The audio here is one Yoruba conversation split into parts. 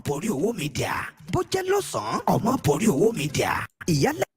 Omoboriowo Media bó jẹ́ lọ́sàn-án Omoboriowo Media ìyálẹ̀.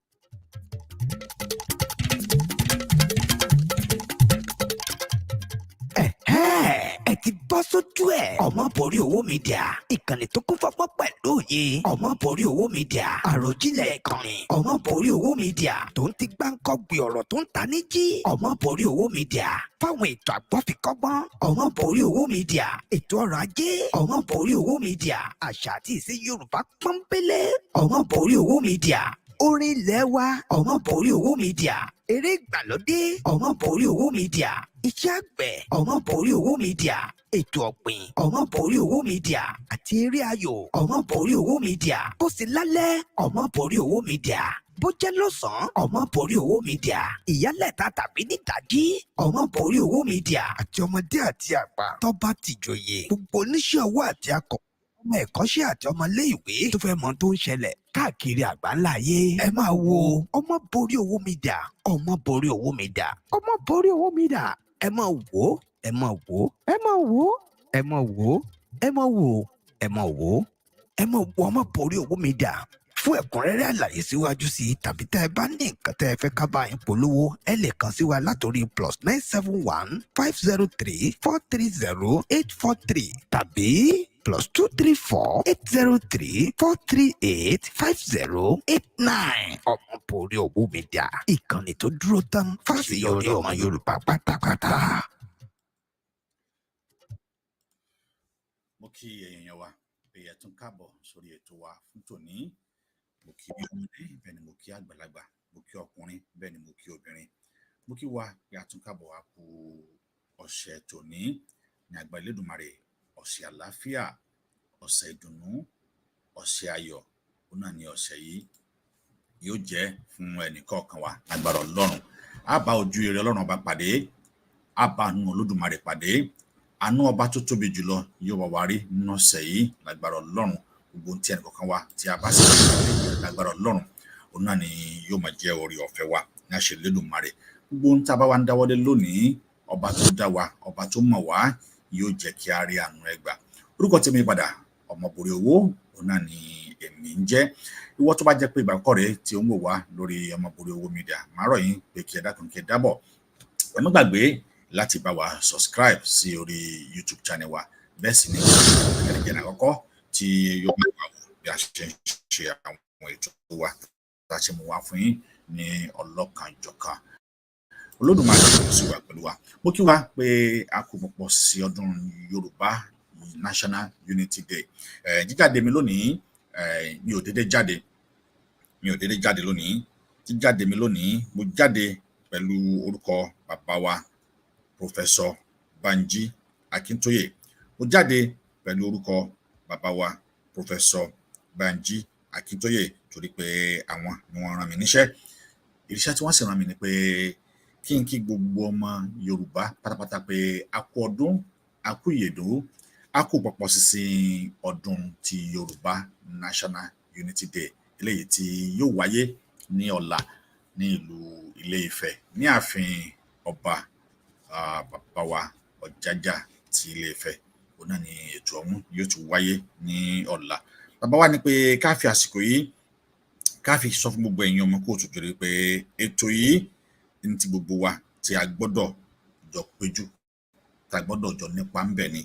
ẹ ti bọ́ sójú ẹ̀ Omoboriowo Media ìkànnì tó kún fọ́pọ́ pẹ̀lú òye Omoboriowo Media àròjinlẹ̀ ìkànnì Omoboriowo Media tó ń ti gbáǹkọ́gbì ọ̀rọ̀ tó ń ta ní jí Omoboriowo Media fáwọn ètò àgbọ́fikọ́gbọ́n Omoboriowo Media ètò ọrọ̀ ajé Omoboriowo Media àṣà àti ìṣe Yorùbá pọ́npẹ́lẹ́ Omoboriowo Media orin ilẹ̀ wa Omoboriowo Media eré ìgbàlódé Omoboriowo Media iṣẹ́ àgbẹ̀ Omoboriowo Media ètò ọ̀gbìn Omoboriowo Media àti eré ayò Omoboriowo Media bó sì lálẹ́ Omoboriowo Media bó jẹ́ lọ́sàn-án Omoboriowo Media ìyálẹ̀ta tàbí nídàjí Omoboriowo Media àti ọmọdé àti àgbà tó bá ti jòyè gbogbo oníṣẹ́ ọwọ́ àti akọ̀ ọmọ ẹ̀kọ́ṣẹ́ àti ọmọlé ìwé tó fẹ́ mọ tó ń ṣẹlẹ̀ káàkiri àgbáńlá ayé ẹ máa wo Omoboriowo Media Omoboriowo Media Omoboriowo Media ẹ máa wò ó ẹ máa wò ó ẹ máa wò ó ẹ máa wò ó ẹ máa wò ó ẹ máa wò ó ẹ máa wò Omoboriowo Media fún ẹ̀kúnrẹ́rẹ́ àlàyé síwájú sí tàbí tẹ́ ẹ bá ní nǹkan tẹ́ ẹ fẹ́ ká bá yín polówó ẹ lè kàn sí wa látòrí +971 503 430 843 tàbí +234 803 438 5089 Omoboriowo Media ìkànnì tó dúró tán fásiyọrí ọmọ Yorùbá pátápátá. Mo kí èèyàn wa pé ẹ tún káàbọ̀ sórí ètò wa fún tòní. Mo kí ọmọdé bẹ́ẹ̀ ni mo kí àgbàlagbà, mo kí ọkùnrin bẹ́ẹ̀ ni mo kí obìnrin. Mo kí wa pé a tún káàbọ̀ wá kú ọ̀sẹ̀ tòní ní àgbà Elédùmarè, ọ̀sẹ̀ àlàáfíà, ọ̀sẹ̀ ìdùnnú, ọ̀sẹ̀ ayọ̀. Òun náà ni ọ̀sẹ̀ yìí yóò jẹ́ fún ẹnìkọ̀ọ̀kan wa lágbára Ọlọ́run. A bá ojú ire Ọlọ́run ọba pàdé, a bá àánú Olódùmarè pàdé, àánú ọba tó tóbi jùlọ yóò wá wárí nínú ọ̀sẹ̀ yìí lágbára Ọlọ́run. Gbogbo ohun tí ẹnìkọ̀ọ̀kan wa tí a bá sì lágbára Ọlọ́run, òun náà ni yóò máa jẹ́ orí ọ̀fẹ́ wa ní àṣẹ Elédùmarè. Gbogbo ohun tí a bá wá ń dáwọ́lé lónìí, ọba tó dá wa, ọba tó mọ̀ wá, yóò jẹ́ kí a rí àánú ẹ̀ gbà. Orúkọ tèmi padà Omoboriowo, òun náà ni èmi ń jẹ́. Ìwọ tó bá jẹ́ pé ìgbà àkọ́kọ́ rẹ̀ tí ó ń wò wá lórí Omoboriowo Media, màá rọ̀ yín pé kí ẹ dákun kí ẹ dábọ̀. Ẹ má gbàgbé láti bá wa subscribe sí orí YouTube channel wa. Bẹ́ẹ̀ sì ni ẹ̀rẹ̀jẹ̀ àkọ́kọ́ tí yóò máa wà wò bí a ṣe ń ṣe àwọn ètò wa tá a ṣe mú wá fún yín ní ọlọ́kanjọ̀kan. Olódùmarè ló sì wà pẹ̀lú wa. Mo kí wa pé a kú pọ̀pọ̀ sí ọdún Yorùbá National Unity Day. Jíjáde mi lónìí, mi ò dédé jáde lónìí. Jíjáde mi lónìí, mo jáde pẹ̀lú orúkọ bàbá wa Professor Banji Akintoye. Mo jáde pẹ̀lú orúkọ bàbá wa Professor Banji Akintoye torí pé àwọn ni wọ́n rán mi níṣẹ́. Iṣẹ́ tí wọ́n sì rán mi ni pé kí n kí gbogbo ọmọ Yorùbá pátápátá pé a kú ọdún, a kú ìyèdún, a kú pọ̀pọ̀ sísìn ọdún ti Yorùbá National Unity Day eléyìí tí yóò wáyé ní ọ̀la ní ìlú Ilé-Ifẹ̀ ní ààfin ọba bàbá wa Ọ̀jájá ti Ilé-Ifẹ̀. Òun náà ni ètò ọ̀hún yóò tún wáyé ní ọ̀la. Bàbá wa ní pé ká fi àsìkò yìí ká fi sọ fún gbogbo ẹ̀yin ọmọ kóòtù jòrè pé ètò yìí ní ti gbogbo wa tí a gbọ́dọ̀ jọ péjú, tá a gbọ́dọ̀ jọ nípa ń bẹ̀ ni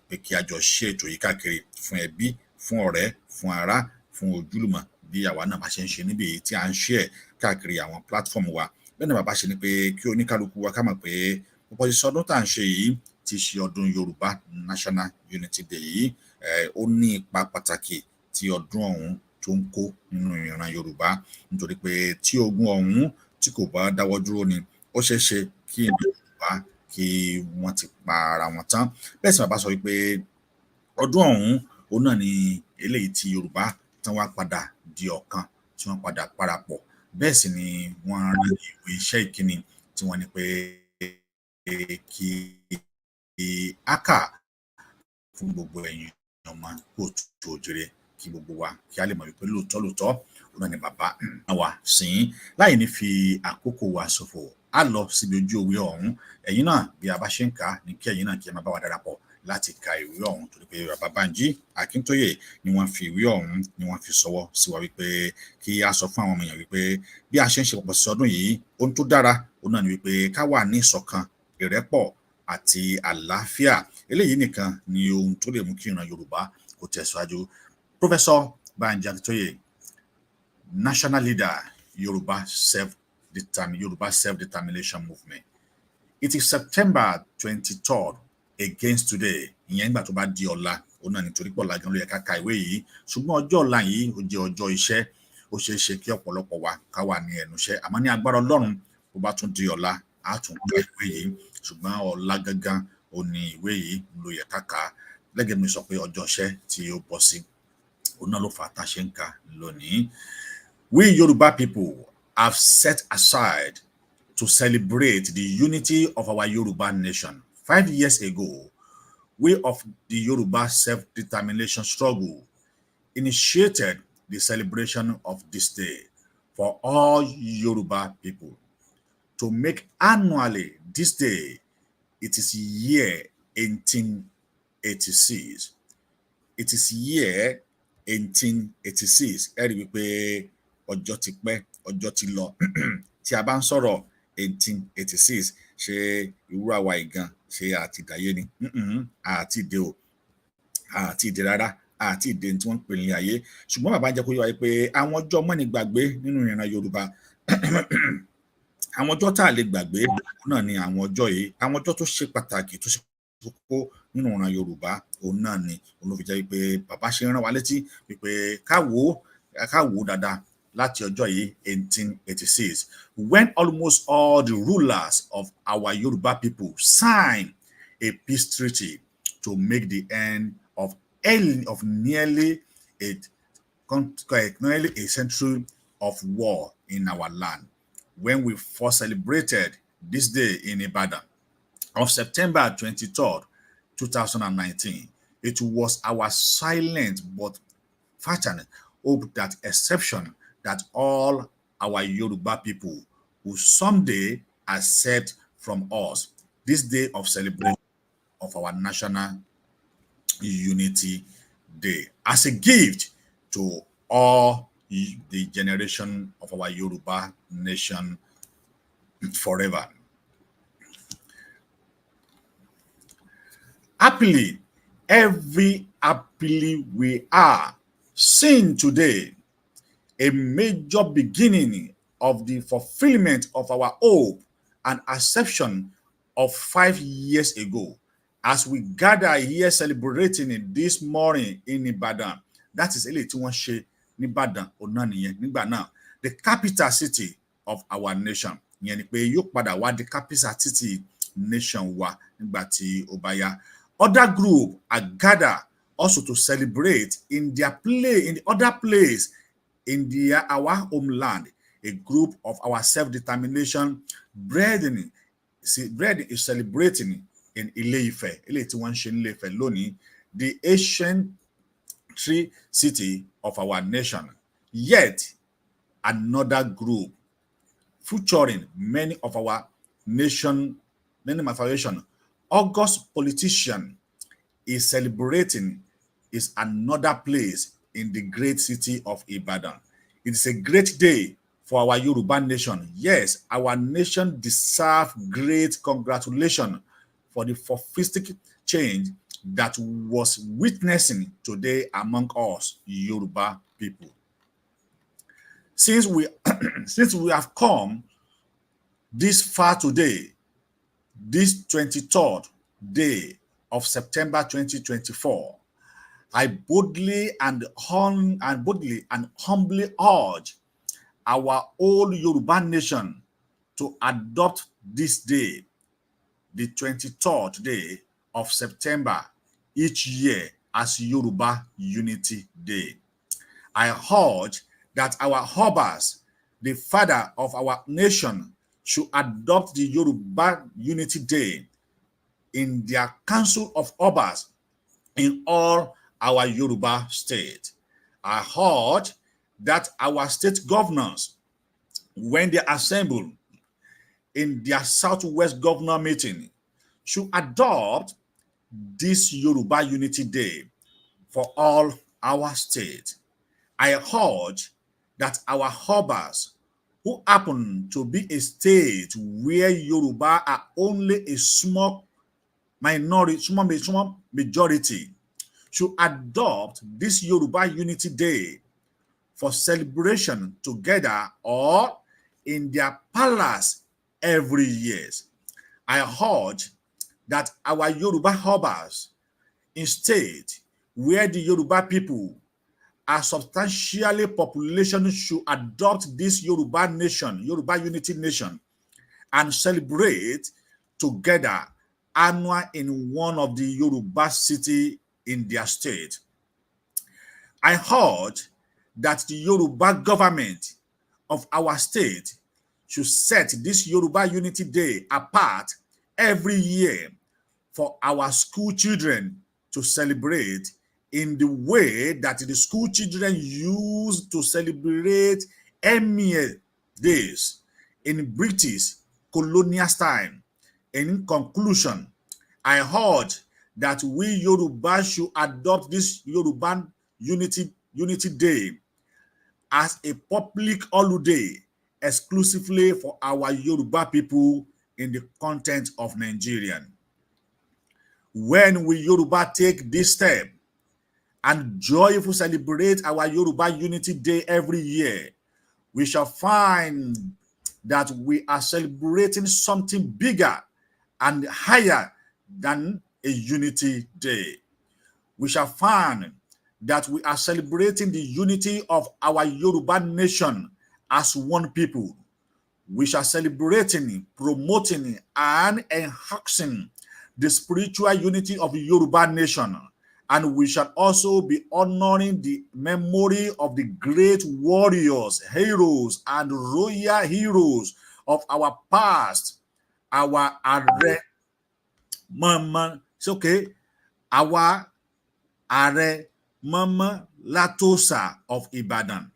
pé kí a jọ ṣe ètò yìí káàkiri fún ẹbí, fún ọ̀rẹ́, fún ará, fún ojúlùmọ̀ bí àwa náà bá ṣe ń ṣe níbi tí a ń ṣe ẹ̀ káàkiri àwọn platform wa. Bẹ́ẹ̀ ni bàbá ṣe ni pé kí oníkálukú wa ká mọ̀ pé púpọ̀ ṣiṣẹ́ ọdún tá à ń ṣe yìí ti ṣe ọdún Yorùbá National Unity Day yìí. Ó ní ipa pàtàkì tí ọdún ọ̀hún tó ń kó nínú ìran Yorùbá, nítorí pé tí ogun ọ̀hún tí kò bá dáwọ́ dúró ni ó ṣeé ṣe kí ìran Yorùbá kí wọ́n ti pa ara wọn tán. Bẹ́ẹ̀ sì bàbá sọ wípé ọdún ọ̀hún òun náà ni eléyìí tí Yorùbá tán wá padà di ọ̀kan, tí wọ́n padà parapọ̀. Bẹ́ẹ̀ sì ni wọ́n rán ìwé iṣẹ́ ìkíni tí wọ́n ní pé kí a kà fún gbogbo ẹ̀yin ọmọ kóòtù òjìrè, kí gbogbo wa kí a lè mọ̀ wípé lóòótọ́ òun náà ni bàbá wa sìn. Láì ní fi àkókò wa ṣòfò, a lọ síbi ojú ewé ọ̀hún. Ẹ̀yin náà bí a bá ṣe ń kà á ní kí ẹ̀yin náà kí ẹ máa bá wa darapọ̀ láti ka ìwé ọ̀hún torí pé bàbá Banji Akintoye ni wọ́n fi ìwé ọ̀hún ni wọ́n fi ṣọwọ́ sí wa wípé kí a sọ fún àwọn ọmọ èèyàn wípé bí a ṣe ń ṣe pọ̀pọ̀ sí ọdún yìí ohun tó dára òun náà ni wípé ká wà ní ìṣọ̀kan ìrẹ́pọ̀ àti àlàáfíà. Eléyìí nìkan ni ohun tó lè mú kí ìran Yorùbá kó tẹ̀síwájú. Professor Banji Akintoye, national leader, Yoruba self-determination movement. It is September 23rd against today. Ìyẹn nígbà tó bá di ọ̀la, ó náà nítorí pọ̀ lágan ló yẹ ká ka ìwé yìí. Ṣùgbọ́n ọjọ́ ọ̀la yìí ó jẹ́ ọjọ́ iṣẹ́. Ó ṣeé ṣe kí ọ̀pọ̀lọpọ̀ wa ká wà ní ẹnu iṣẹ́. Àmọ́ ní agbára Ọlọ́run, bó bá tún di ọ̀la, á tún ka ìwé yìí. Ṣùgbọ́n ọ̀la gangan ó ní ìwé yìí ló yẹ ká kà. Lẹ́gẹ̀ẹ́ mi sọ pé ọjọ́ iṣẹ́ tí ó bọ́ sí. Ó náà ló fà á tá a ṣe ń kà lónìí. We Yoruba people have set aside to celebrate the unity of our Yoruba nation. 5 years ago, we of the Yoruba self-determination struggle initiated the celebration of this day for all Yoruba people. To make annually this day, it is year 1886. It is year 1886. Ẹ rí wípé ọjọ́ ti pẹ́, ọjọ́ ti lọ. Tí a bá ń sọ̀rọ̀ 1886, ṣé irú àwa ìgan ṣé àti ìdáyé ni? Àti ìdè o, àti ìdè rárá, àti ìdè tí wọ́n ń pè ní ayé. Ṣùgbọ́n bàbá jẹ́ kó yé wa pé àwọn ọjọ́ mọ́ni gbàgbé nínú ìran Yorùbá. Àwọn ọjọ́ tá a lè gbàgbé náà ni àwọn ọjọ́ yìí. Àwọn ọjọ́ tó ṣe pàtàkì tó ṣe kókó nínú ìran Yorùbá òun náà ni. Òun ló fi jẹ́ wípé bàbá ṣe rán wa létí wípé ká wò dáadáa láti ọjọ́ yìí 1886, when almost all the rulers of our Yoruba people signed a peace treaty to make the end of nearly a century of war in our land. When we first celebrated this day in Ibadan of September 23rd, 2019, it was our silent but fervent hope that that all our Yoruba people will someday accept from us this day of celebration of our National Unity Day as a gift to all the generation of our Yoruba nation forever. Happily we are seeing today a major beginning of the fulfillment of our hope and acceptance of 5 years ago as we gather here celebrating it this morning in Ibadan. That is eléyìí tí wọ́n ṣe ní Ìbàdàn ọ̀nà nìyẹn nígbà náà, the capital city of our nation. Ìyẹn ni pé yóò padà wá the capital city nation wa nígbà tí ó bá yá. Other group are gathered also to celebrate in the other place in our homeland. A group of our self-determination brethren is celebrating in Ile-Ife, the ancient city of our nation. Yet another group featuring many of our nation august politician is celebrating is another place in the great city of Ibadan. It is a great day for our Yoruba nation. Yes, our nation deserves great congratulations for the futuristic change that was witnessing today among us Yoruba people. Since we have come this far today, this 23rd day of September 2024, I boldly and humbly urge our whole Yoruba nation to adopt this day, the 23rd day of September each year, as Yoruba Unity Day. I urge that our Obas, the father of our nation, should adopt the Yoruba Unity Day in their Council of Obas in all our Yoruba state. I heard that our state governors, when they assemble in their Southwest governor meeting, should adopt this Yoruba Unity Day for all our state. I urge that our harbors, who happen to be a state where Yoruba are only a small minority, small majority, should adopt this Yoruba Unity Day for celebration together or in their palace every year. I urge that our Yoruba harbors in state where the Yoruba people are substantially population should adopt this Yoruba nation, Yoruba Unity Nation, and celebrate together annual in one of the Yoruba city in their state. I heard that the Yoruba government of our state should set this Yoruba Unity Day apart every year for our school children to celebrate in the way that the school children used to celebrate Emir days in British colonial time. In conclusion, I heard that we Yoruba should adopt this Yoruba Unity Day as a public holiday exclusively for our Yoruba people in the content of Nigerian. When we Yoruba take this step and joyfully celebrate our Yoruba Unity Day every year, we shall find that we are celebrating something bigger and higher than a Unity Day. We shall find that we are celebrating the unity of our Yoruba nation as one people. We shall celebrating, promoting, and enhancing the spiritual unity of the Yoruba nation. And we shall also be honoring the memory of the great warriors, heroes, and royal heroes of our past. Our Are Mama, it's okay. Our Are Mama Latosa of Ibadan.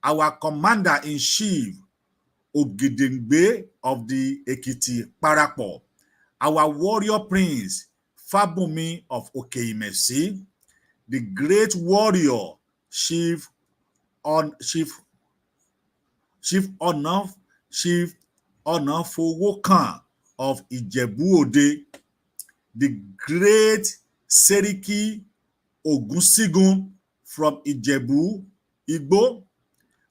Our commander-in-chief, Ogedengbe of the Ekiti Parapo. Our warrior prince, Fabumi of Okeimesi. The great warrior, Chief Onafowokan of Ijebu-Ode. The great Seriki Ogunsigun from Ijebu Igbo.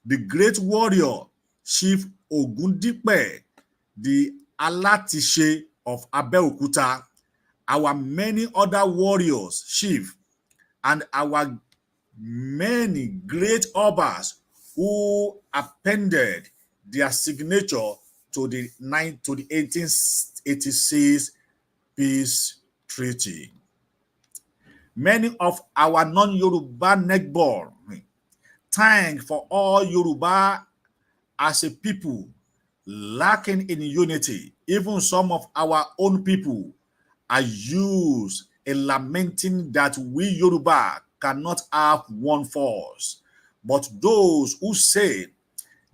The great warrior, Chief Ogundipe, the Alatishe of Abeokuta. Our many other warriors, chief, and our many great obas who appended their signature to the 1886 peace treaty. Many of our non-Yoruba neckborn thank for all Yoruba as a people lacking in unity. Even some of our own people are used in lamenting that we Yoruba cannot have one force. But those who say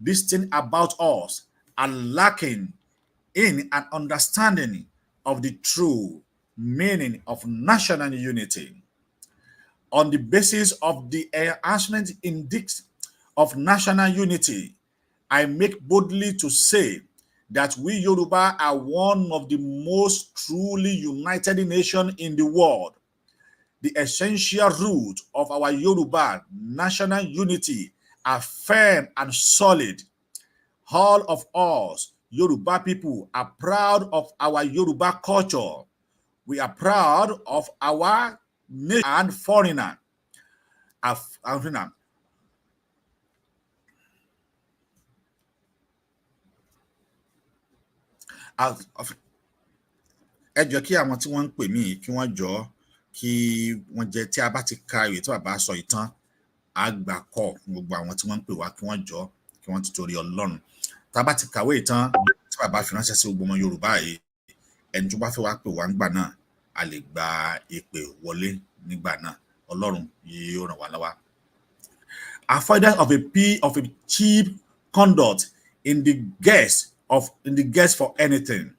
this thing about us are lacking in an understanding of the true meaning of national unity. On the basis of the enhancement index of national unity, I make boldly to say that we Yoruba are one of the most truly united nations in the world. The essential root of our Yoruba national unity are firm and solid. All of us Yoruba people are proud of our Yoruba culture. We are proud of our nation and foreigner. Ẹ jọ kí àwọn tí wọ́n ń pè mí kí wọ́n jọ kí wọ́n jẹ́ tí a bá ti ka ìwé tí bàbá sọ ìtàn àgbà kọ gbogbo àwọn tí wọ́n ń pè wá kí wọ́n jọ kí wọ́n ti torí Ọlọ́run. Tá a bá ti kàwé ìtàn tí bàbá fi ránṣẹ́ sí gbogbo ọmọ Yorùbá yìí, ẹni tó bá fẹ́ wá pè wá ńgbà náà a lè gba ìpè wọlé nígbà náà. Ọlọ́run yóò ràn wá lọ́wọ́. Avoidance of a cheap conduct in the guest for anything.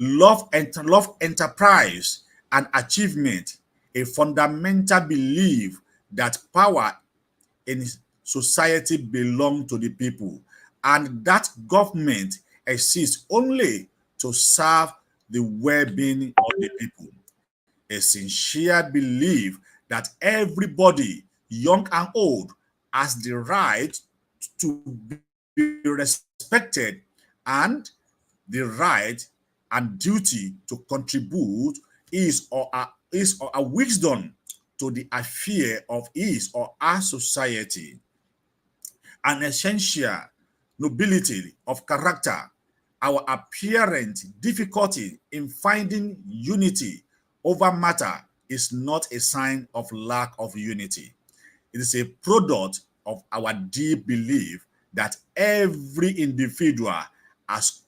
love enterprise and achievement, a fundamental belief that power in society belongs to the people and that government exists only to serve the well-being of the people. A sincere belief that everybody, young and old, has the right to be respected and the right and duty to contribute his or her wisdom to the affair of his or her society. An essential nobility of character, our apparent difficulty in finding unity over matter is not a sign of lack of unity. It is a product of our deep belief that every individual has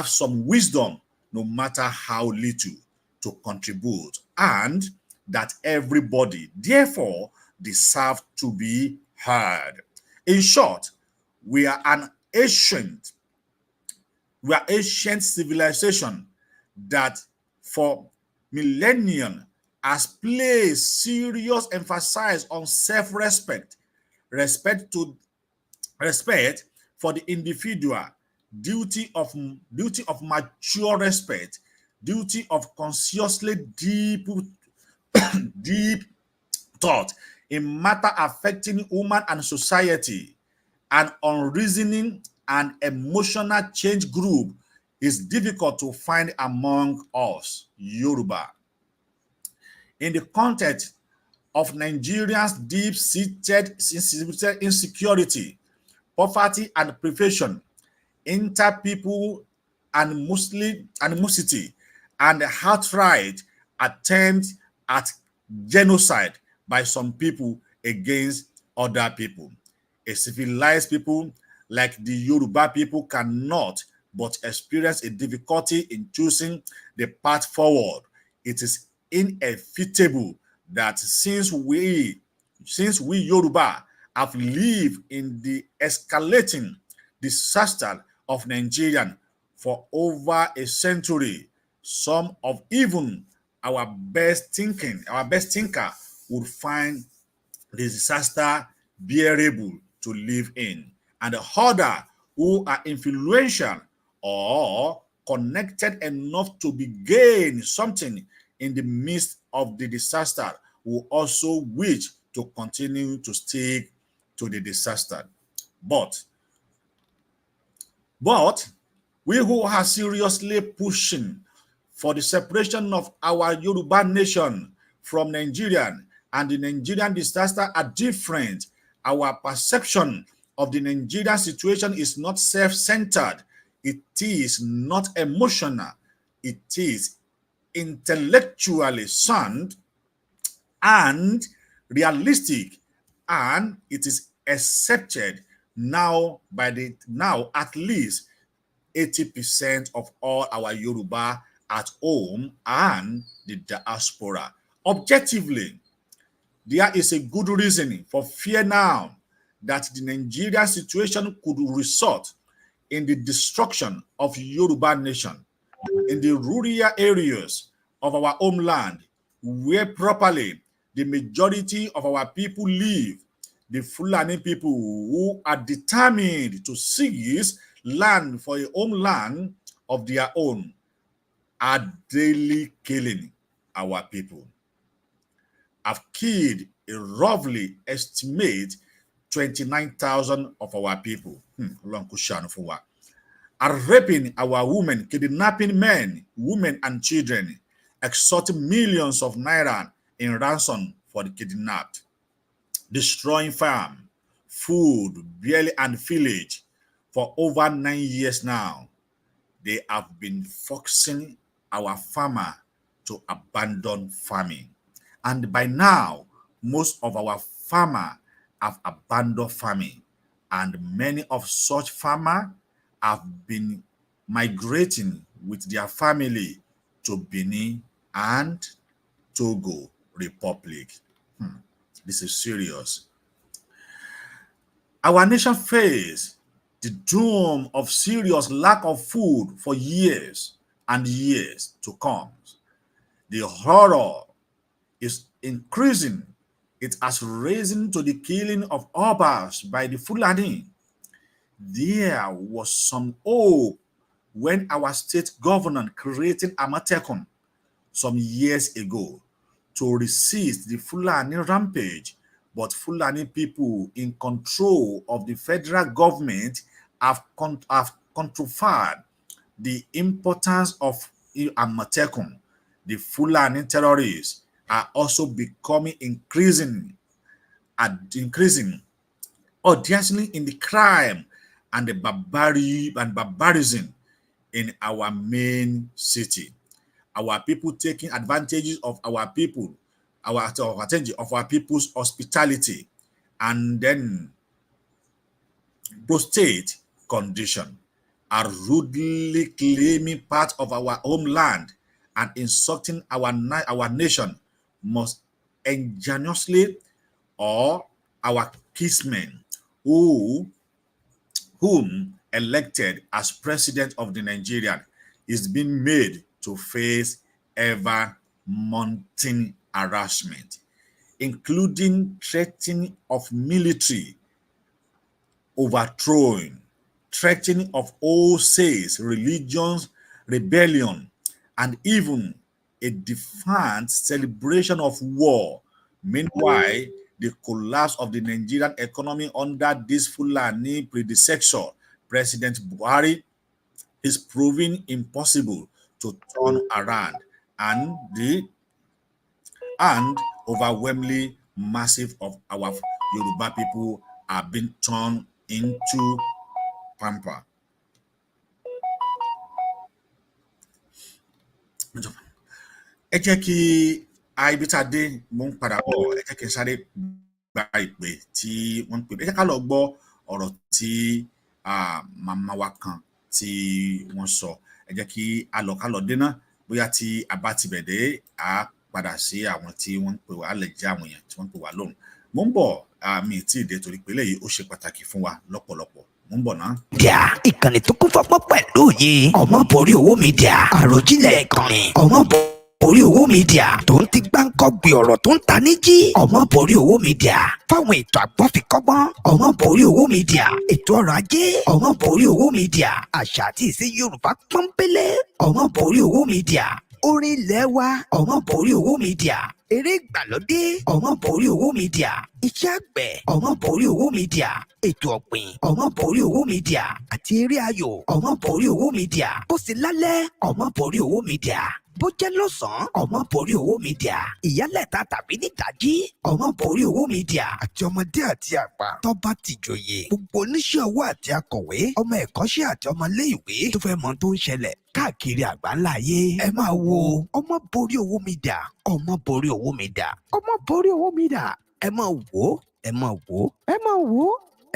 some wisdom, no matter how little, to contribute, and that everybody, therefore, deserves to be heard. In short, we are an ancient civilization that for millennia has placed serious emphasis on self-respect, respect for the individual, duty of mature respect, duty of consciously deep thought in matter affecting human and society, an unreasoning and emotional change group is difficult to find among us, Yoruba. In the context of Nigeria's deep-seated insecurity, poverty and privation, inter-people animosity, and outright attempt at genocide by some people against other people. A civilized people like the Yoruba people cannot but experience a difficulty in choosing the path forward. It is inevitable that since we Yoruba have lived in the escalating disaster of Nigeria for over a century, some of even our best thinker would find the disaster bearable to live in, and the other who are influential or connected enough to be gain something in the midst of the disaster will also wish to continue to stick to the disaster. But we who are seriously pushing for the separation of our Yoruba nation from Nigerian and the Nigerian disaster are different. Our perception of the Nigerian situation is not self-centered. It is not emotional. It is intellectually sound and realistic, and it is accepted now at least 80% of all our Yoruba at home and the diaspora. Objectively, there is a good reason for fear now that the Nigerian situation could result in the destruction of Yoruba nation in the rural areas of our homeland, where properly the majority of our people live. The Fulani people who are determined to seize land for a homeland of their own are daily killing our people. Have killed a roughly estimate 29,000 of our people. Are raping our women, kidnapping men, women, and children, extorting millions of naira in ransom for the kidnapped, destroying farm, food, barely, and village for over 9 years now. They have been forcing our farmer to abandon farming. And by now, most of our farmers have abandoned farming, and many of such farmers have been migrating with their family to Benin and Togo Republic. This is serious. Our nation faced the doom of serious lack of food for years. and years to come. The horror is increasing. It has risen to the killing of Obas by the Fulani. There was some hope when our state governor created Amatekun some years ago to resist the Fulani rampage, but Fulani people in control of the federal government have counterfeit the importance of Amatekun. The Fulani terrorists are also becoming increasing audaciously in the crime and the barbarism in our main city. Our people taking advantages of our people, of our people's hospitality, and then prostate condition, are rudely claiming part of our homeland and insulting our nation, most ingeniously, or our kinsmen whom elected as president of the Nigerian is being made to face ever mounting harassment, including threatening of military overthrowing, threatening of wholesale religions rebellion, and even a defiant celebration of war. Meanwhile, the collapse of the Nigerian economy under this Fulani predecessor, President Buhari, is proving impossible to turn around, and overwhelmingly massive of our Yoruba people are being turned into pamper. Ẹ jẹ́ kí ibi tá a dé mo ń padà bọ̀, ẹ jẹ́ kí n sáré gba ìpè tí wọ́n ń pè. Ẹ jẹ́ ká lọ gbọ́ ọ̀rọ̀ tí màmá wa kan tí wọ́n sọ. Ẹ jẹ́ kí a lọ dé náà, bóyá tí a bá ti bẹ̀ dé a padà sí àwọn tí wọ́n ń pè wá, lè jẹ́ àwọn èèyàn tí wọ́n ń pè wá lóhùn. Mo ń bọ̀, mi ì tí ì dé torí pé eléyìí ó ṣe pàtàkì fún wa lọ́pọ̀lọpọ̀. Mo ń bọ̀ náà. Ìkànnì tó kún fọ́pọ́ pẹ̀lú òye Omoboriowo Media, àròjinlẹ̀ ìkànnì Omoboriowo Media tó ń ti gbáǹkọ́gbì ọ̀rọ̀ tó ń ta níjí. Omoboriowo Media fáwọn ètò àgbọ́fikọ́gbọ́n. Omoboriowo Media ètò ọrọ̀ ajé. Omoboriowo Media àṣà àti ìṣe Yorùbá pọ́npélé. Omoboriowo Media orin ilẹ̀ wa. Omoboriowo Media eré ìgbàlódé. Omoboriowo Media iṣẹ́ àgbẹ̀. Omoboriowo Media ètò ọ̀gbìn. Omoboriowo Media àti eré ayò. Omoboriowo Media bó sì lálẹ́. Omoboriowo Media bó jẹ́ lọ́sàn-án. Omoboriowo Media ìyálẹ̀ta tàbí nídàájí. Omoboriowo Media àti ọmọdé àti àgbà tó bá ti jòyè. Gbogbo oníṣẹ́ owó àti akọ̀wé, ọmọ ẹ̀kọ́ṣẹ́ àti ọmọ ilé-ìwé tó fẹ́ mọ tó ń ṣẹlẹ̀ káàkiri àgbáńlá ayé. Ẹ máa wo Omoboriowo Media. Omoboriowo Media. Omoboriowo Media. Ẹ máa wò ó, ẹ máa wò ó, ẹ máa wò ó,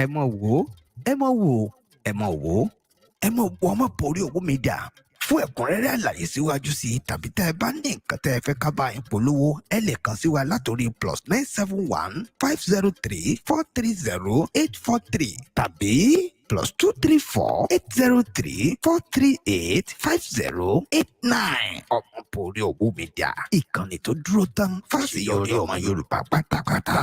ẹ máa wò ó, ẹ máa wò ó, ẹ máa wò ó, ẹ máa wo Omoboriowo Media. Fún ẹ̀kúnrẹ́rẹ́ àlàyé síwájú sí i tàbí tẹ́ ẹ bá ní nǹkan tẹ́ ẹ fẹ́ ká bá yín polówó, ẹ lè kàn sí wa látòrí +971 503 430 843 tàbí +234 803 438 5089. Omoboriowo Media ìkànnì tó dúró tán fáṣeyọrí ọmọ Yorùbá pátápátá.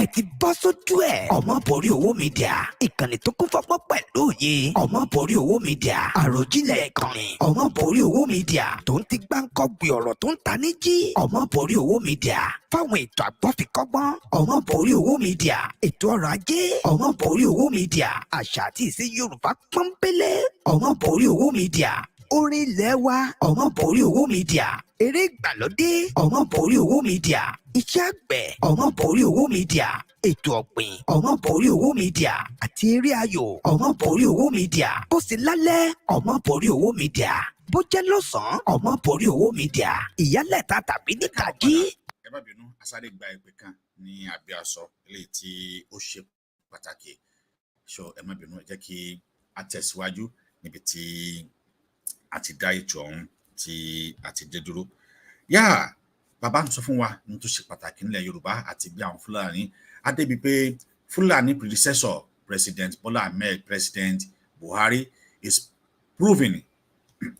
Ẹ ti bọ́ sójú ẹ̀. Omoboriowo Media ìkànnì tó kún fọ́pọ́ pẹ̀lú òye. Omoboriowo Media àròjinlẹ̀ ìkànnì. Omoboriowo Media tó ń ti gbáǹkọ́gbì ọ̀rọ̀ tó ń ta níjí. Omoboriowo Media fáwọn ètò àgbọ́fikọ́gbọ́n. Omoboriowo Media ètò ọrọ̀ ajé. Omoboriowo Media àṣà àti ìṣe Yorùbá pọ́npélé. Omoboriowo Media orin ilẹ̀ wa. Omoboriowo Media eré ìgbàlódé. Omoboriowo Media iṣẹ́ àgbẹ̀. Omoboriowo Media ètò ọ̀gbìn. Omoboriowo Media àti eré ayò. Omoboriowo Media bó sì lálẹ́. Omoboriowo Media bó jẹ́ lọ́sàn-án. Omoboriowo Media ìyálẹ̀ta tàbí nídàájí. Ẹ má bínú, asáré gba ìpè kan ní abẹ́ aṣọ eléyìí tí ó ṣe pàtàkì. Ẹ má bínú, ẹ jẹ́ kí a tẹ̀síwájú níbi tí a ti dá ètò ọ̀hún tí a ti dé dúró. bàbá ń sọ fún wa ní tó ṣe pàtàkì nílẹ̀ Yorùbá àti bí àwọn Fúlàní á débi pé Fúlàní predecessor President Bola Ahmed, President Buhari is proving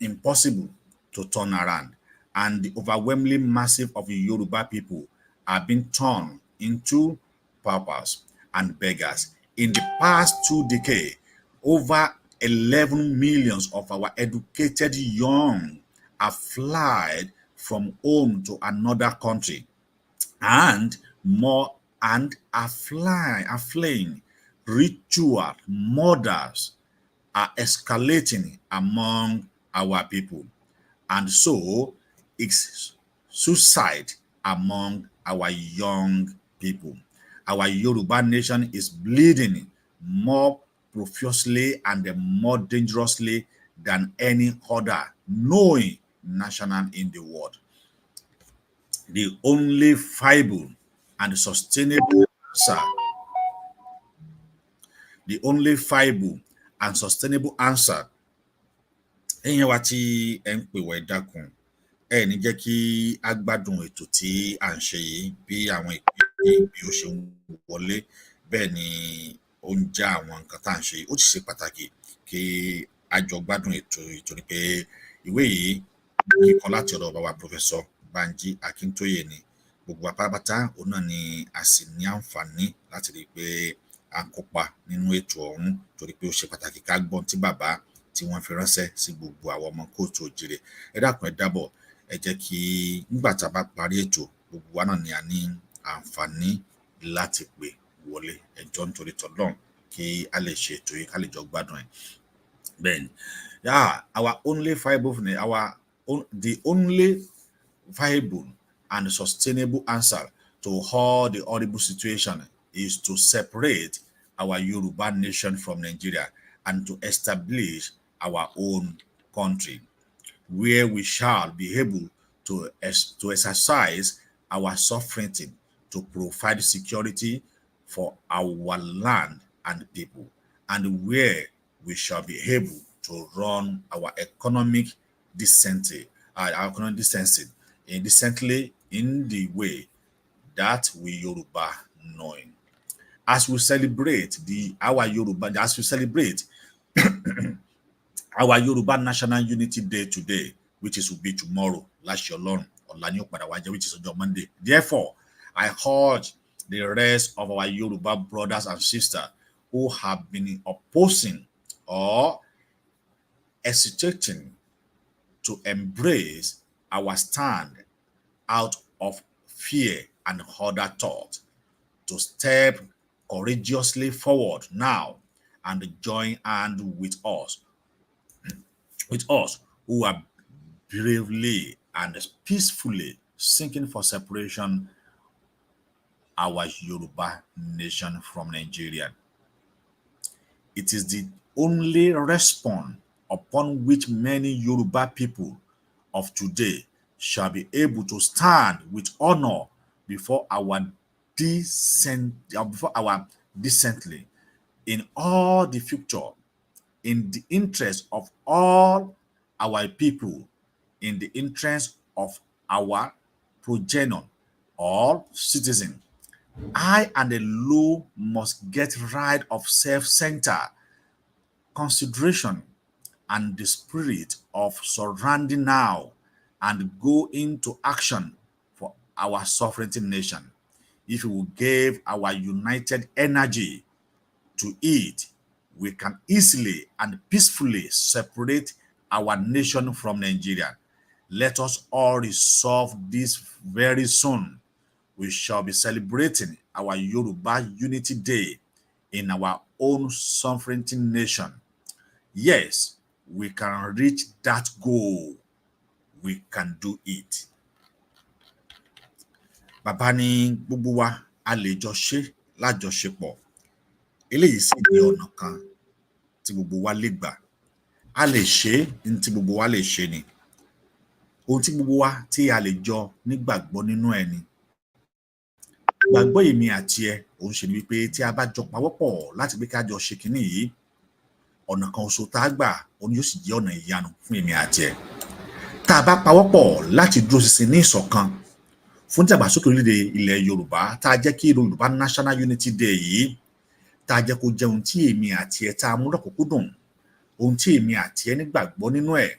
impossible to turn around, and the overwhelmingly massive of the Yoruba people are being turned into paupers and beggars. In the past 2 decades, over 11 millions of our educated young have fled from home to another country, and more and are fleeing. Ritual murders are escalating among our people, and so it's suicide among our young people. Our Yoruba nation is bleeding more profusely and more dangerously than any other known nation in the world. The only viable and sustainable answer, ẹ̀yin wa tí ẹ ń pè wá ẹ dákun ẹ ní jẹ́ kí a gbádùn ètò tí à ń ṣe yìí bí àwọn ìpè bí ó ṣe ń wọlé bẹ́ẹ̀ ni ó ń já àwọn nǹkan tá à ń ṣe ó sì ṣe pàtàkì kí a jọ gbádùn ètò ìtorí pé ìwé yìí kíkọ láti ọ̀dọ̀ bàbá Professor Banji Akintoye ni gbogbo apárápátá òun náà ni a sì ní àǹfààní láti rí i pé a kópa nínú ètò ọ̀hún torí pé ó ṣe pàtàkì ká gbọ́n tí bàbá tí wọ́n fi ránṣẹ́ sí gbogbo àwọn ọmọ kóòtù òjìrè ẹ dákun ẹ dábọ̀ ẹ jẹ́ kí nígbà tá a bá parí ètò gbogbo wa náà ni a ní àǹfààní láti pè wọlé ẹjọ́ nítorí tọlọ́run kí a lè ṣe ètò yìí ká lè jọ gbádùn ẹ̀ bẹ́ẹ̀ ni the only viable and sustainable answer to all the horrible situation is to separate our Yoruba nation from Nigeria and to establish our own country, where we shall be able to exercise our sovereignty to provide security for our land and people, and where we shall be able to run our economic decently in the way that we Yoruba knowing. As we celebrate our Yoruba National Unity Day today, which will be tomorrow, last year long, which is on Monday. Therefore, I urge the rest of our Yoruba brothers and sisters who have been opposing or hesitating to embrace our stand out of fear and other thought to step courageously forward now and join hands with us who are bravely and peacefully seeking for separation our Yoruba nation from Nigeria. It is the only response upon which many Yoruba people of today shall be able to stand with honor before our decently in all the future, in the interest of all our people, in the interest of our progenitor, all citizens. I and the law must get rid of self-centered consideration and the spirit of surrendering now and go into action for our sovereignty nation. If we give our united energy to it, we can easily and peacefully separate our nation from Nigeria. Let us all resolve this very soon. We shall be celebrating our Yoruba Unity Day in our own sovereignty nation. Yes, we can reach that goal. We can do it. Bàbá ní gbogbo wa a lè jọ ṣe lájọṣepọ̀. Eléyìí sì ní ọ̀nà kan tí gbogbo wa lè gbà. A lè ṣe ní tí gbogbo wa lè ṣe ni. Ohun tí gbogbo wa tí a lè jọ nígbàgbọ́ nínú ẹ̀ ni. Ìgbàgbọ́ èmi àti ẹ òun ṣe ni wípé tí a bá jọ pawọ́pọ̀ láti gbé ká jọ ṣe kínní yìí, ọ̀nà kan oṣù tá a gbà òun yóò sì jẹ́ ọ̀nà ìyanu fún èmi àti ẹ. Tá a bá pawọ́pọ̀ láti dúró ṣinṣin ní ìṣọ̀kan, fún ìdàgbàsókè orílẹ̀-èdè ilẹ̀ Yorùbá, tá a jẹ́ kí Yorùbá National Unity Day yìí tá a jẹ́ kó jẹ́ ohun tí èmi àti ẹ tá a mú lọ́kùnkúndùn, ohun tí èmi àti ẹ nígbàgbọ́ nínú ẹ̀,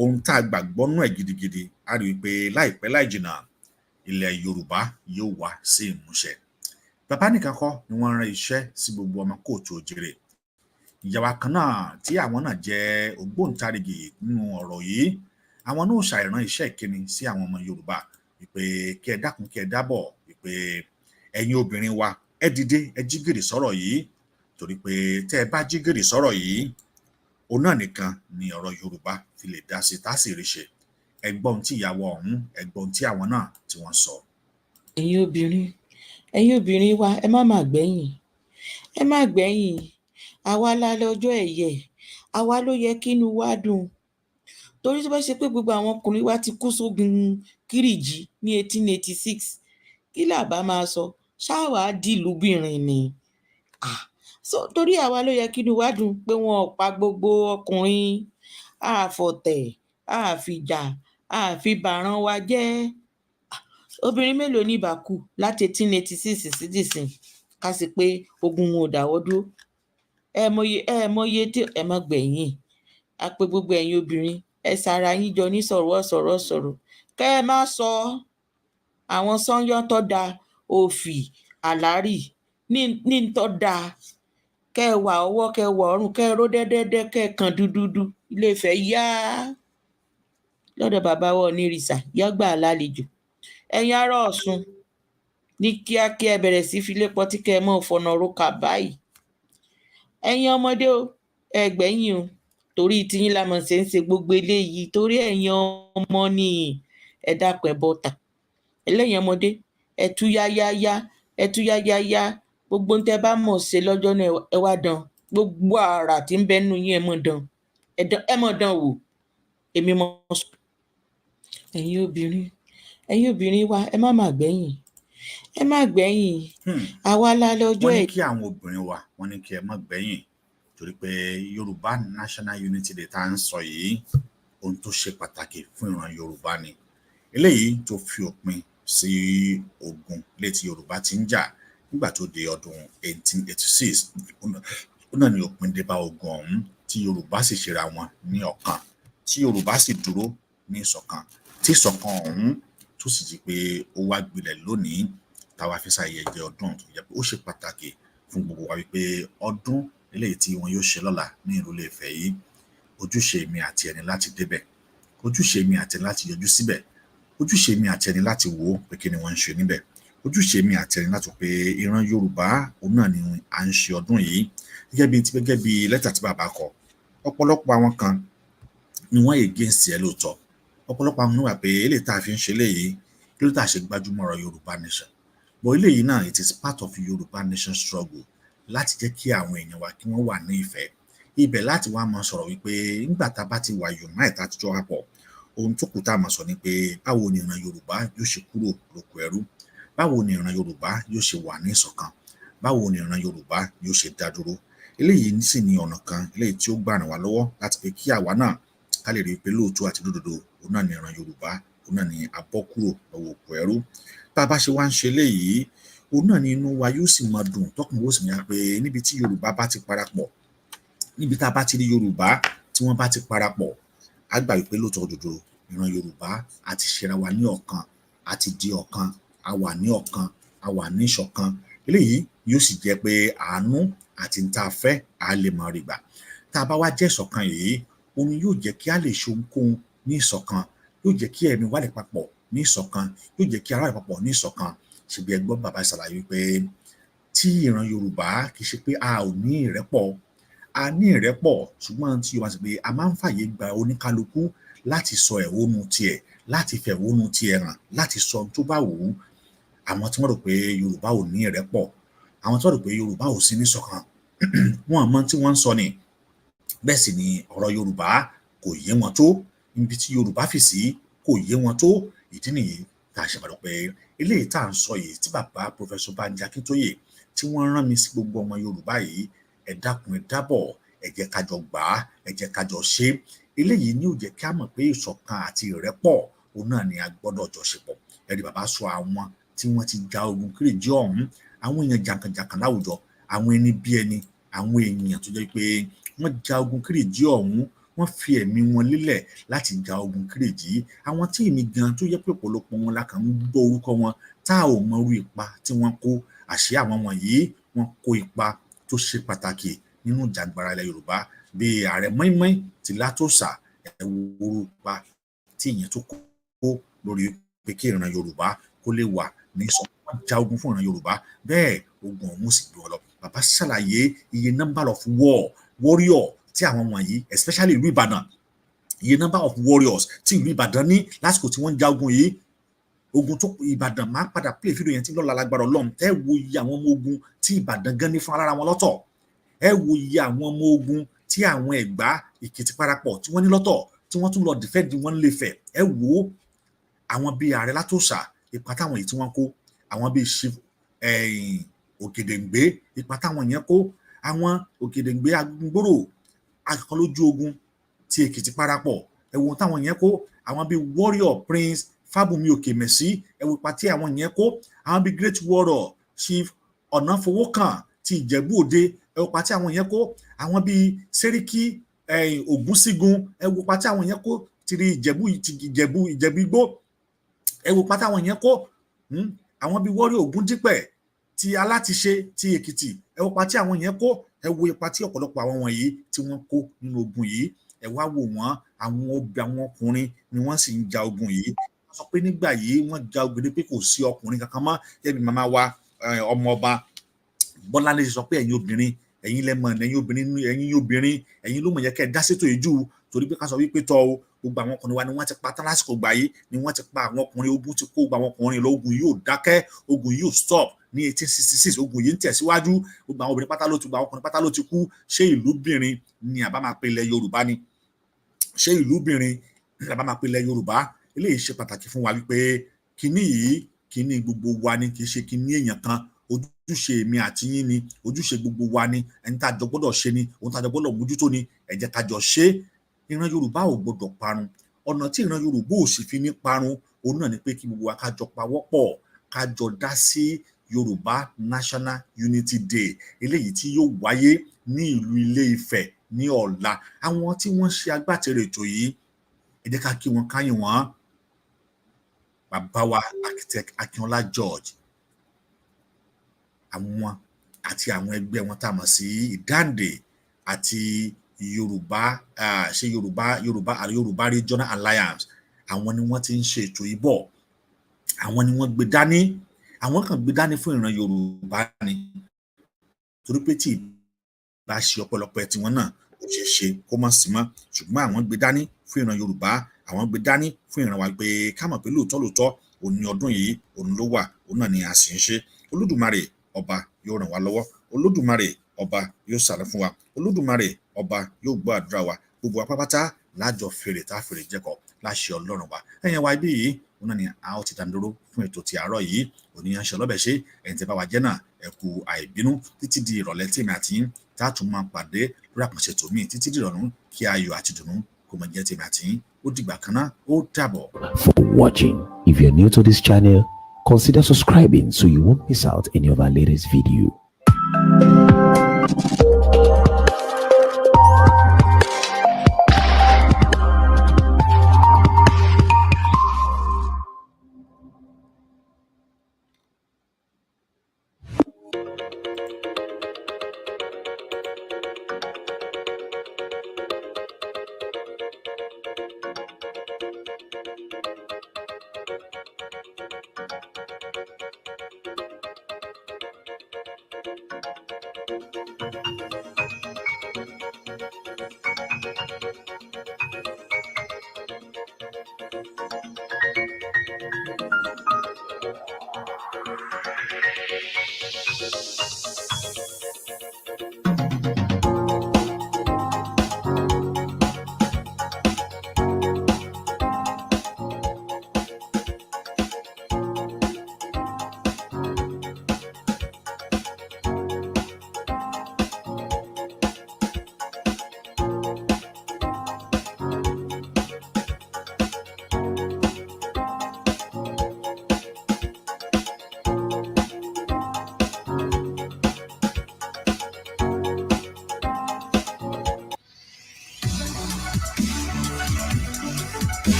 ohun tá a gbàgbọ́ nínú ẹ̀ gidigidi. A rí i pé láìpẹ́ láì jìnnà ilẹ̀ Yorùbá yóò wá sí ìmúṣẹ. Bàbá nìkan kọ́ ni wọ́n rán iṣẹ́ sí gbogbo ọmọ kóòtù òjìrè. Ìyàwó kan náà tí àwọn náà jẹ́ ògbóǹtarìgì nínú ọ̀rọ̀ yìí, àwọn náà ṣàìrán iṣẹ́ ìkíni sí àwọn ọmọ Yorùbá wípé kí ẹ dákun kí ẹ dábọ̀ wípé ẹ̀yin obìnrin wa ẹ dìde ẹ jí gìrì sọ̀rọ̀ yìí, torí pé tẹ́ ẹ bá jí gìrì sọ̀rọ̀ yìí, òun náà nìkan ni ọ̀rọ̀ Yorùbá fi lè dá sí tá sì rí ṣe. Ẹ gbọ́ ohun tí ìyàwó ọ̀hún, ẹ gbọ́ ohun tí àwọn náà tí wọ́n sọ. ẹ̀yin obìnrin wa ẹ má gbẹ̀yìn, àwa la lọ́jọ́ ẹ̀yẹ, àwa ló yẹ kínú wa dùn, torí tó bá ṣe pé gbogbo àwọn ọkùnrin wa ti kú sógun Kírìjí ní 1886, kí làbá máa sọ, ṣáà dìlúbìnrin ni. Torí àwa ló yẹ kínú wa dùn pé wọn ò pa gbogbo ọkùnrin, àfọ̀tẹ̀, àfìjà, àfibàrán wa jẹ́. Obìnrin mélòó ní ìbá kú láti 1886 sí dìsìn, ká sì pé ogun wọn ò dáwọ́ dúró. ẹ mọye tí ẹ má gbẹ̀yìn. A pé gbogbo ẹ̀yin obìnrin ẹ sara yín jọ ní sọ̀rọ̀ kẹ́ ẹ má sọ àwọn sányán tó da òfì àlárì ní tó da, kẹ́ ẹ wà ọwọ́ kẹ́ ẹ wà ọrùn kẹ́ ẹ ró dẹ́dẹ́dẹ́ kẹ́ ẹ kàn dúdúdú. Ilé-Ifẹ̀ yá lọ́dọ̀ bàbá wa onírìṣà yọ́gbà lálejò. Ẹ̀yin ará Ọ̀ṣun ní kíákíá ẹ bẹ̀rẹ̀ sí filé pọtí kẹ́ ẹ mọ́ fọ̀nà rókà báyìí. Ẹ̀yin ọmọdé o, ẹ gbẹ̀yìn o, torí tiyín la mọ̀ ṣe ń ṣe gbogbo eléyìí, torí ẹ̀yin ọmọ ni ẹ dákun ẹ bọ́ta. Ẹlẹ́yin ọmọdé ẹ tú yáyáyá, gbogbo ń tẹ́ bá mọ̀ ṣe lọ́jọ́ náà ẹ wá dán, gbogbo àrà tí ń bẹ nínú yín ẹ mọ̀ dán wò. Èmi mọ̀ sọ. Ẹ̀yin obìnrin wa ẹ má gbẹ̀yìn, àwa la lọ́jọ́ ẹ̀. Wọ́n ní kí àwọn obìnrin wa, wọ́n ní kí ẹ má gbẹ̀yìn, torí pé Yorùbá National Unity Day tá à ń sọ yìí, ohun tó ṣe pàtàkì fún ìran Yorùbá ni. Eléyìí tó fi òpin sí ogun létí Yorùbá ti ń jà nígbà tó di ọdún 1886. Ó náà ni òpin dé bá ogun ọ̀hún, tí Yorùbá sì ṣera wọn ní ọ̀kan, tí Yorùbá sì dúró ní ìṣọ̀kan, tí ìṣọ̀kan ọ̀hún tó sì di pé ó wá gbilẹ̀ lónìí táwa fi ṣàyẹ̀yẹ ọdún tó jẹ́ pé ó ṣe pàtàkì fún gbogbo wa wípé ọdún eléyìí tí wọn yóò ṣe lọ́la ní ìlú Ilé-Ifẹ̀ yìí, ojúṣe mi àti ẹni láti débẹ̀, ojúṣe mi àti ẹni láti yọjú síbẹ̀, ojúṣe mi àti ẹni láti wò ó pé kí ni wọ́n ń ṣe níbẹ̀, ojúṣe mi àti ẹni láti pé ìran Yorùbá òun náà ni à ń ṣe ọdún yìí. Gẹ́gẹ́ bí lẹ́tà tí bàbá kọ, ọ̀pọ̀lọpọ̀ àwọn kan ni wọ́n against ẹ lóòótọ́, ọ̀pọ̀lọpọ̀ àwọn níwà pé eléyìí tá a fi ń ṣe léyìí kí ló tà ṣe gbájúmọ́ ọ̀rọ̀ Yorùbá nation, but eléyìí náà it is part of Yorùbá nation struggle láti jẹ́ kí àwọn èèyàn wa kí wọ́n wà ní ìfẹ́. Ibẹ̀ láti wá máa sọ̀rọ̀ wípé nígbà tá a bá ti wà unite àtijọ́ àpọ̀, ohun tó kù tá a máa sọ ni pé báwo ni ìran Yorùbá yóò ṣe kúrò lóko ẹrú, báwo ni ìran Yorùbá yóò ṣe wà ní ìṣọ̀kan, báwo ni ìran Yorùbá yóò ṣe dá dúró. Eléyìí sì ni ọ̀nà kan eléyìí tí ó gbà ràn wá lọ́wọ́ láti pé kí àwa náà ká lè rí i pé lóòótọ́ àti lódodo òun náà ni ìran Yorùbá, òun náà ni a bọ́ kúrò lọ́wọ́ oko ẹrú. Bá a bá ṣe wá ń ṣe léyìí, òun náà ni inú wa yóò sì máa dùn, tọkàn wa ó sì máa pé níbi tí Yorùbá bá ti parapọ̀, níbi tá a bá ti rí Yorùbá tí wọ́n bá ti parapọ̀, á gbà wípé lóòótọ́ òdodo ìran Yorùbá àti ṣera wa ní ọ̀kan, àti di ọ̀kan, a wà ní ọ̀kan, a wà ní ìṣọ̀kan. Eléyìí yóò sì jẹ́ pé àánú àti ní tá a fẹ́ á lè máa rí gbà. Tá a bá wá jẹ́ ìṣọ̀kan yìí, òun yóò jẹ́ kí a lè ṣe ohunkóhun ní ìṣọ̀kan, yóò jẹ́ kí ẹ̀mí wa lè papọ̀ ní ìṣọ̀kan, yóò jẹ́ kí ara lè papọ̀ ní ìṣọ̀kan. Ṣebí ẹ gbọ́ bàbá ṣàlàyé wípé tí ìran Yorùbá kì í ṣe pé a ò ní ìrẹ́pọ̀, a ní ìrẹ́pọ̀, ṣùgbọ́n tí Yorùbá sì pé a máa ń fàyè gba oníkálukú láti sọ ẹ̀hónú tiẹ̀, láti fẹ̀hónú tiẹ̀ hàn, láti sọ ohun tó bá wù ú. Àwọn tí wọ́n rò pé Yorùbá ò ní ìrẹ́pọ̀, àwọn tí wọ́n rò pé Yorùbá ò sí ní ìṣọ̀kan, wọn mọ tí wọ́n ń sọ ni. Bẹ́ẹ̀ sì ni ọ̀rọ̀ Yorùbá kò yé wọn tó, ibi tí Yorùbá fì sí kò yé wọn tó. Ìdí nìyí tá a ṣe gbàgbọ́ pé eléyìí tá à ń sọ yìí tí bàbá Prof Banji Akintoye tí wọ́n rán mi sí gbogbo ọmọ Yorùbá yìí, ẹ dákun ẹ dábọ̀, ẹ jẹ́ ká jọ gbà á, ẹ jẹ́ ká jọ ṣe. Eléyìí ni ó jẹ́ kí a mọ̀ pé ìṣọ̀kan àti ìrẹ́pọ̀ òun náà ni a gbọ́dọ̀ jọ ṣe pọ̀. Ẹ̀rí bàbá sọ àwọn tí wọ́n ti ja ogun Kírìjí ọ̀hún, àwọn èèyàn jàǹkànjàǹkàn láwùjọ, àwọn ẹni bí ẹni, àwọn èèyàn tó jẹ́ pé wọ́n ja ogun Kírìjí ọ̀hún, wọ́n fi ẹ̀mí wọn lélẹ̀ láti ja ogun Kírìjí. Àwọn tí èmi gan tó jẹ́ pé ọ̀pọ̀lọpọ̀ wọn la kàn ń gbọ́ orúkọ wọn tá ò mọ irú ipa tí wọ́n kó. Àṣé àwọn wọ̀nyí wọ́n kó ipa tó ṣe pàtàkì nínú ìjàǹgbara ilẹ̀ Yorùbá. Bí Ààrẹ Mọ́ínmọ́ín ti Látòsà, ẹ wo irú ipa tí ìyẹn tó kó lórí pé kí ìran Yorùbá kó lè wà ní ìṣọ̀kan. Wọ́n ja ogun fún ìran Yorùbá, bẹ́ẹ̀ ogun ọ̀hún sì gbé wọn lọ. Bàbá ṣàlàyé iye number of warrior tí àwọn wọ̀nyí, especially ìlú Ìbàdàn, iye number of warriors tí ìlú Ìbàdàn ní lásìkò tí wọ́n ja ogun yìí. Ogun tó Ìbàdàn, máa padà play fídíò yẹn tí lọ́la lágbára Ọlọ́run. Ẹ wo iye àwọn ọmọ ogun tí Ìbàdàn gan ní fún alára wọn lọ́tọ̀. Ẹ wo iye àwọn ọmọ ogun tí àwọn Ẹ̀gbá, Èkìtì parapọ̀ tí wọ́n ní lọ́tọ̀, tí wọ́n tún lọ defend wọn lè fẹ̀. Ẹ wo àwọn bíi Ààrẹ Látòsà, ipa táwọn èyí tí wọ́n kó, àwọn bíi Chief Ògèdèngbé, ipa táwọn yẹn kó, àwọn Ògèdèngbé Agbógbòrò, akẹ́kọ̀ọ́ lójú ogun tí Èkìtì parapọ̀, ẹ wo táwọn yẹn kó. Àwọn bíi warrior Prince Fábùnmi Òkèmẹ̀sí, ẹ wo ipa tí àwọn yẹn kó. Àwọn bíi great warrior Chief Ọ̀nàfọwọ́kàn ti Ìjẹ̀bú Òde, ẹ wo ipa tí àwọn yẹn kó. Àwọn bíi Sẹ́ríkí Ògúnsígun, ẹ wo ipa tí àwọn yẹn kó. Ti Ìjẹ̀bú Igbó, ẹ wo ipa táwọn yẹn kó. Àwọn bíi warrior Ògúndípẹ̀ ti Alátiṣe ti Èkìtì, ẹ wo ipa tí àwọn yẹn kó. Ẹ wo ipa tí ọ̀pọ̀lọpọ̀ àwọn wọ̀nyí tí wọ́n kó nínú ogun yìí. Ẹ wá wò wọ́n, àwọn ọkùnrin ni wọ́n sì ń ja ogun yìí. Wọ́n sọ pé nígbà yìí wọ́n ja ogun ní pé kò sí ọkùnrin kankan mọ́. Yẹ́bi màmá wa ọmọọba Bọ́láńlé sọ pé ẹ̀yin obìnrin, ẹ̀yin lẹ́mọ̀, ẹ̀yin obìnrin ló mọ̀ yẹ kẹ́ ẹ dá sétò yìí jù. Torí pé ká sọ wípé tọ́ o, gbogbo àwọn ọkùnrin wa ni wọ́n ti pa tán lásìkò gbà yìí, ni wọ́n ti pa àwọn ọkùnrin. Ogun ti kó gbogbo àwọn ọkùnrin lọ, ogun yìí ò dákẹ́, ogun yìí ò stop. Ní 1866 ogun yìí ń tẹ̀síwájú, gbogbo àwọn obìnrin pátá ló ti, gbogbo àwọn ọkùnrin pátá ló ti kú. Ṣé ìlúbìnrin ni àbá máa pe ilẹ̀ Yorùbá ni? Ṣé ìlúbìnrin ni àbá máa pe ilẹ̀ Yorùbá? Eléyìí ṣe pàtàkì fún wa wípé kíní yìí, kíní gbogbo wa ni, kì í ṣe kíní èèyàn kan. Ojúṣe èmi àti yín ni, ojúṣe gbogbo wa ni. Ẹni tá a jọ gbọ́dọ̀ ṣe ni, ohun tá a jọ gbọ́dọ̀ mójútó ni. Ẹ jẹ́ ká jọ ṣe. Ìran Yorùbá ò gbọ́dọ̀ parun. Ọ̀nà tí ìran Yorùbá ò sì fi ní parun, òun náà ni pé kí gbogbo wa ká jọ pawọ́pọ̀, ká jọ dá sí Yorùbá National Unity Day, eléyìí tí yóò wáyé ní ìlú Ilé Ifẹ̀ ní ọ̀la. Àwọn tí wọ́n ṣe agbátẹrù ètò yìí, ẹ jẹ́ ká kí wọn, ká yìn wọ́n. Bàbá wa Architect Akínọlá George, àwọn àti àwọn ẹgbẹ́ wọn tá a mọ̀ sí Ìdáǹdè àti Yorùbá Regional Alliance, àwọn ni wọ́n ti ń ṣe ètò yìí bọ̀. Àwọn ni wọ́n gbé dání. Àwọn kan gbé dání fún ìran Yorùbá ni. Torí pé tí ìbá ṣe ọ̀pọ̀lọpọ̀ tiwọn náà kò ṣeé ṣe kó má sí mọ́. Ṣùgbọ́n àwọn gbé dání fún ìran Yorùbá, àwọn gbé dání fún ìran wa pé ká mọ̀ pé lóòótọ́ òun ni ọdún yìí, òun ló wà, òun náà ni a sì ń ṣe. Olódùmarè ọba yóò ràn wá lọ́wọ́. Olódùmarè ọba yóò ṣàánú fún wa. Olódùmarè ọba yóò gbọ́ àdúrà wa. Gbogbo wa pátápátá lájọ fèrè tá a fèrè jẹ́kọ̀ láṣẹ Ọlọ́run wa. Ẹ̀yin wa ibí yìí, òun náà ni a ó ti dánidúró fún ètò ti àárọ̀ yìí. Òníyàn ṣe ọlọ́bẹ̀ ṣe, ẹ̀yin tẹ́ bá wa jẹ́ náà, ẹ kú àìbínú. Títí di ìrọ̀lẹ́ tèmi àti yín tá a tún máa pàdé lórí àkànṣe tòmí. Títí di ìrọ̀lẹ́ kí ayọ̀ àti ìdùnnú kó máa jẹ́ tèmi àti yín. Ó dìgbà kan náà, ó dàbọ̀. For watching. If you're new to this channel, consider subscribing so you won't miss out any of our latest video.